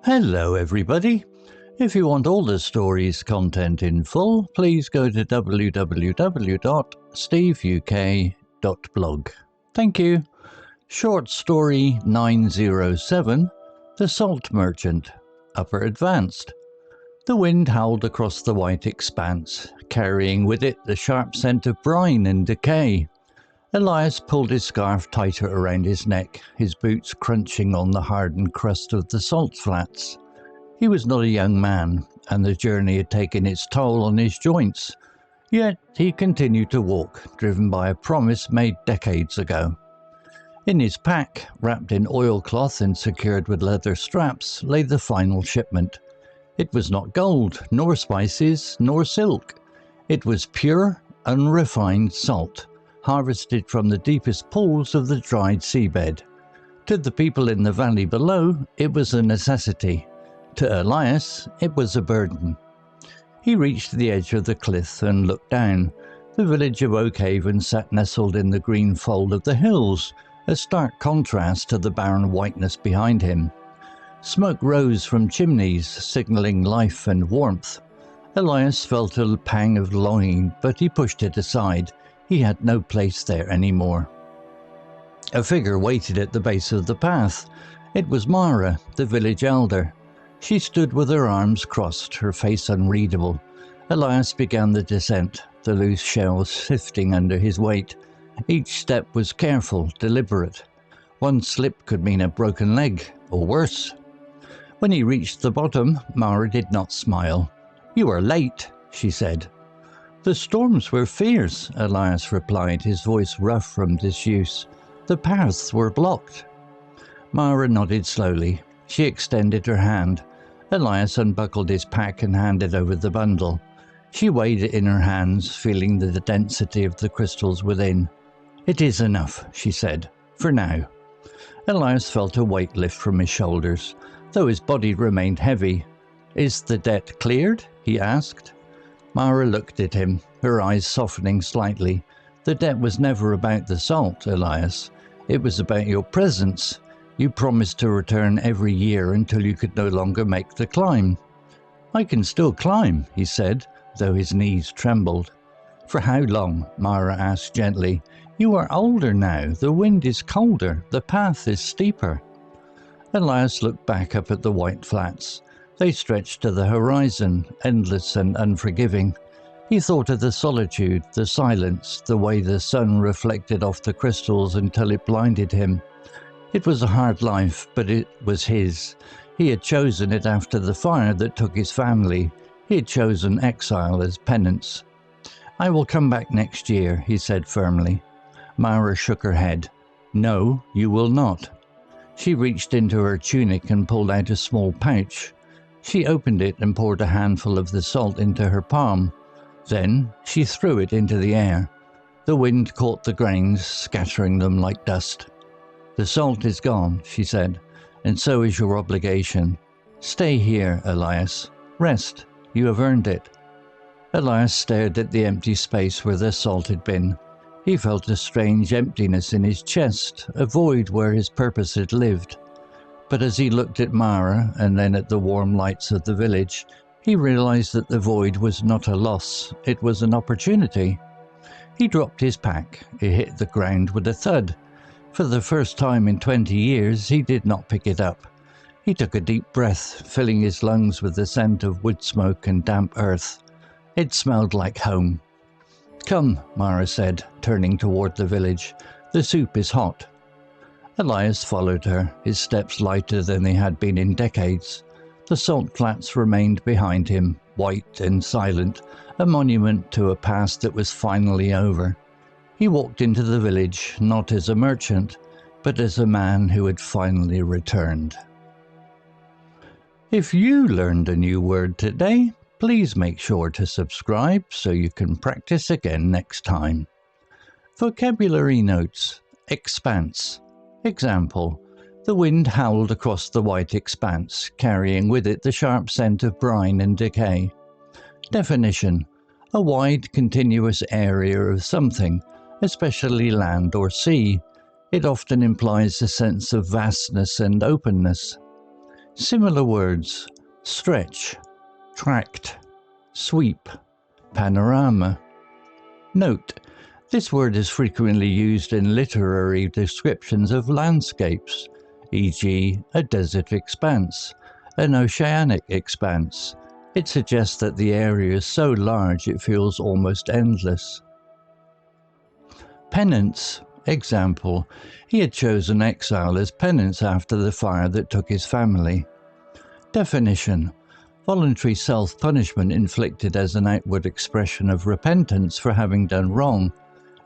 Hello everybody. If you want all the story's content in full, please go to www.steveuk.blog. Thank you. Short story 907, The Salt Merchant, Upper Advanced. The wind howled across the white expanse, carrying with it the sharp scent of brine and decay. Elias pulled his scarf tighter around his neck, his boots crunching on the hardened crust of the salt flats. He was not a young man, and the journey had taken its toll on his joints. Yet he continued to walk, driven by a promise made decades ago. In his pack, wrapped in oilcloth and secured with leather straps, lay the final shipment. It was not gold, nor spices, nor silk. It was pure, unrefined salt, harvested from the deepest pools of the dried seabed. To the people in the valley below, it was a necessity. To Elias, it was a burden. He reached the edge of the cliff and looked down. The village of Oakhaven sat nestled in the green fold of the hills, a stark contrast to the barren whiteness behind him. Smoke rose from chimneys, signalling life and warmth. Elias felt a pang of longing, but he pushed it aside. He had no place there anymore. A figure waited at the base of the path. It was Mara, the village elder. She stood with her arms crossed, her face unreadable. Elias began the descent, the loose shells sifting under his weight. Each step was careful, deliberate. One slip could mean a broken leg, or worse. When he reached the bottom, Mara did not smile. "You are late," she said. "The storms were fierce," Elias replied, his voice rough from disuse. "The paths were blocked." Mara nodded slowly. She extended her hand. Elias unbuckled his pack and handed over the bundle. She weighed it in her hands, feeling the density of the crystals within. "It is enough," she said, "for now." Elias felt a weight lift from his shoulders, though his body remained heavy. "Is the debt cleared?" he asked. Mara looked at him, her eyes softening slightly. "The debt was never about the salt, Elias. It was about your presence. You promised to return every year until you could no longer make the climb." "I can still climb," he said, though his knees trembled. "For how long?" Mara asked gently. "You are older now. The wind is colder. The path is steeper." Elias looked back up at the white flats. They stretched to the horizon, endless and unforgiving. He thought of the solitude, the silence, the way the sun reflected off the crystals until it blinded him. It was a hard life, but it was his. He had chosen it after the fire that took his family. He had chosen exile as penance. "I will come back next year," he said firmly. Mara shook her head. "No, you will not." She reached into her tunic and pulled out a small pouch. She opened it and poured a handful of the salt into her palm. Then she threw it into the air. The wind caught the grains, scattering them like dust. "The salt is gone," she said, "and so is your obligation. Stay here, Elias. Rest. You have earned it." Elias stared at the empty space where the salt had been. He felt a strange emptiness in his chest, a void where his purpose had lived. But as he looked at Mara and then at the warm lights of the village, he realized that the void was not a loss, it was an opportunity. He dropped his pack. It hit the ground with a thud. For the first time in 20 years, he did not pick it up. He took a deep breath, filling his lungs with the scent of wood smoke and damp earth. It smelled like home. "Come," Mara said, turning toward the village. "The soup is hot." Elias followed her, his steps lighter than they had been in decades. The salt flats remained behind him, white and silent, a monument to a past that was finally over. He walked into the village, not as a merchant, but as a man who had finally returned. If you learned a new word today, please make sure to subscribe so you can practice again next time. Vocabulary notes. Expanse. Example. The wind howled across the white expanse, carrying with it the sharp scent of brine and decay. Definition. A wide, continuous area of something, especially land or sea. It often implies a sense of vastness and openness. Similar words: stretch, tract, sweep, panorama. Note: this word is frequently used in literary descriptions of landscapes, e.g. a desert expanse, an oceanic expanse. It suggests that the area is so large it feels almost endless. Penance. Example: he had chosen exile as penance after the fire that took his family. Definition: voluntary self-punishment inflicted as an outward expression of repentance for having done wrong.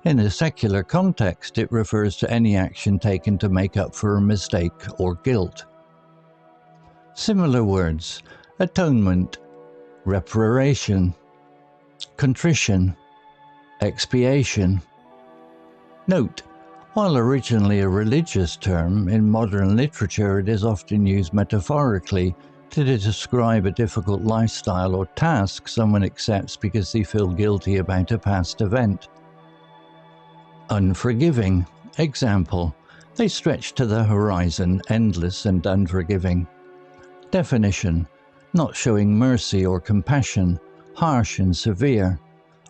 In a secular context, it refers to any action taken to make up for a mistake or guilt. Similar words: atonement, reparation, contrition, expiation. Note: while originally a religious term, in modern literature it is often used metaphorically to describe a difficult lifestyle or task someone accepts because they feel guilty about a past event. Unforgiving. Example: they stretch to the horizon, endless and unforgiving. Definition: not showing mercy or compassion, harsh and severe.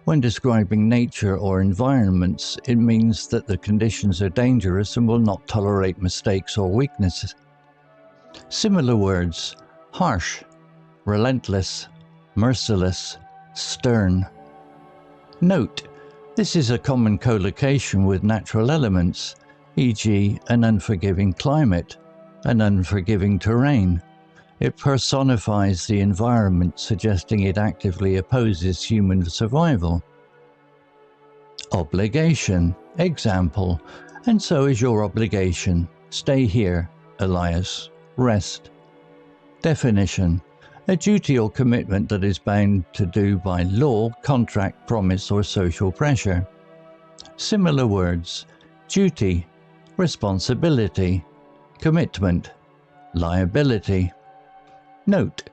When describing nature or environments, it means that the conditions are dangerous and will not tolerate mistakes or weaknesses. Similar words: harsh, relentless, merciless, stern. Note: this is a common collocation with natural elements, e.g. an unforgiving climate, an unforgiving terrain. It personifies the environment, suggesting it actively opposes human survival. Obligation. Example: and so is your obligation. Stay here, Elias. Rest. Definition: a duty or commitment that is bound to do by law, contract, promise, or social pressure. Similar words: duty, responsibility, commitment, liability. Note: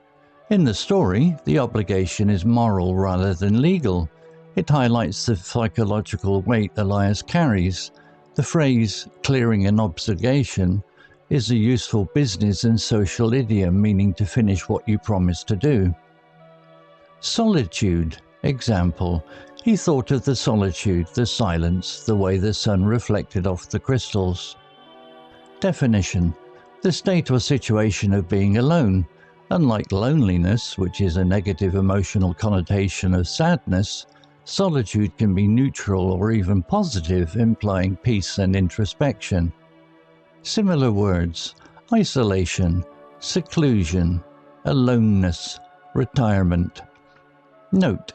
in the story, the obligation is moral rather than legal. It highlights the psychological weight Elias carries. The phrase "clearing an obligation" is a useful business and social idiom meaning to finish what you promised to do. Solitude. Example: he thought of the solitude, the silence, the way the sun reflected off the crystals. Definition: the state or situation of being alone. Unlike loneliness, which is a negative emotional connotation of sadness, solitude can be neutral or even positive, implying peace and introspection. Similar words: isolation, seclusion, aloneness, retirement. Note: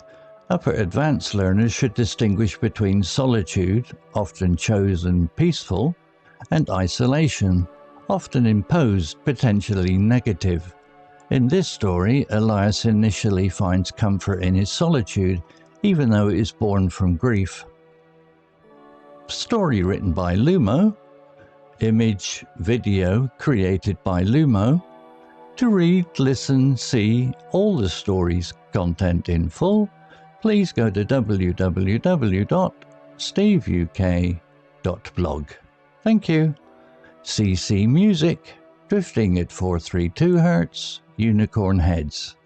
upper advanced learners should distinguish between solitude, often chosen peaceful, and isolation, often imposed, potentially negative. In this story, Elias initially finds comfort in his solitude, even though it is born from grief. Story written by Lumo. Image, video created by Lumo. To read, listen, see all the story's content in full, please go to www.steveuk.blog. Thank you. CC Music, drifting at 432 Hz, Unicorn Heads.